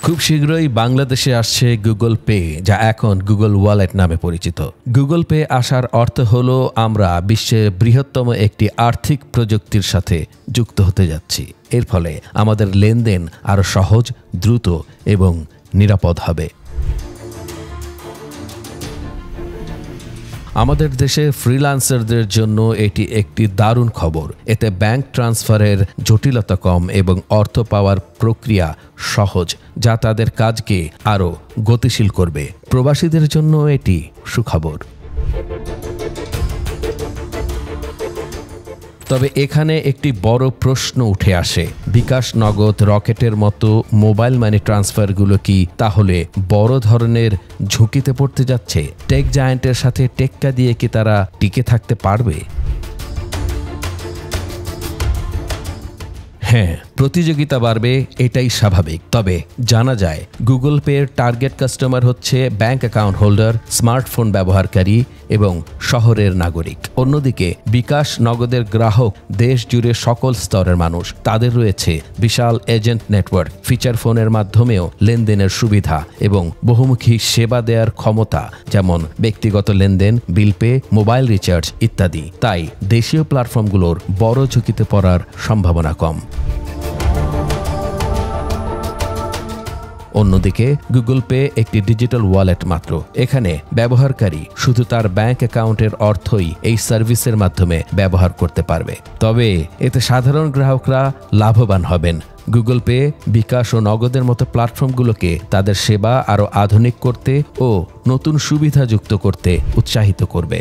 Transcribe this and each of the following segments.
খুব শীঘ্রই বাংলাদেশে আসছে গুগল পে, যা এখন গুগল ওয়ালেট নামে পরিচিত। গুগল পে আসার অর্থ হলো আমরা বিশ্বের বৃহত্তম একটি আর্থিক প্রযুক্তির সাথে যুক্ত হতে যাচ্ছি। এর ফলে আমাদের লেনদেন আরও সহজ, দ্রুত এবং নিরাপদ হবে। আমাদের দেশে ফ্রিল্যান্সারদের জন্য এটি একটি দারুণ খবর। এতে ব্যাংক ট্রান্সফারের জটিলতা কম এবং অর্থ পাওয়ার প্রক্রিয়া সহজ, যা তাদের কাজকে আরও গতিশীল করবে। প্রবাসীদের জন্য এটি সুখবর। তবে এখানে একটি বড় প্রশ্ন উঠে আসে, বিকাশ, নগদ, রকেটের মতো মোবাইল মানি ট্রান্সফারগুলো কি তাহলে বড় ধরনের ঝুঁকিতে পড়তে যাচ্ছে? টেক জায়ান্টের সাথে টেক্কা দিয়ে কি তারা টিকে থাকতে পারবে? হ্যাঁ, প্রতিযোগিতা বাড়বে, এটাই স্বাভাবিক। তবে জানা যায় গুগল পের টার্গেট কাস্টমার হচ্ছে ব্যাংক অ্যাকাউন্ট হোল্ডার, স্মার্টফোন ব্যবহারকারী এবং শহরের নাগরিক। অন্যদিকে বিকাশ, নগদের গ্রাহক দেশ জুড়ে সকল স্তরের মানুষ। তাদের রয়েছে বিশাল এজেন্ট নেটওয়ার্ক, ফিচার ফোনের মাধ্যমেও লেনদেনের সুবিধা এবং বহুমুখী সেবা দেওয়ার ক্ষমতা, যেমন ব্যক্তিগত লেনদেন, বিল পে, মোবাইল রিচার্জ ইত্যাদি। তাই দেশীয় প্ল্যাটফর্মগুলোর বড় ঝুঁকিতে পড়ার সম্ভাবনা কম। অন্যদিকে গুগল পে একটি ডিজিটাল ওয়ালেট মাত্র। এখানে ব্যবহারকারী শুধু তার ব্যাংক অ্যাকাউন্টের অর্থই এই সার্ভিসের মাধ্যমে ব্যবহার করতে পারবে। তবে এতে সাধারণ গ্রাহকরা লাভবান হবেন। গুগল পে, বিকাশ ও নগদের মতো প্ল্যাটফর্মগুলোকে তাদের সেবা আরও আধুনিক করতে ও নতুন সুবিধা যুক্ত করতে উৎসাহিত করবে।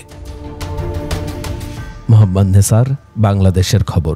মোহাম্মদ নেসার, বাংলাদেশের খবর।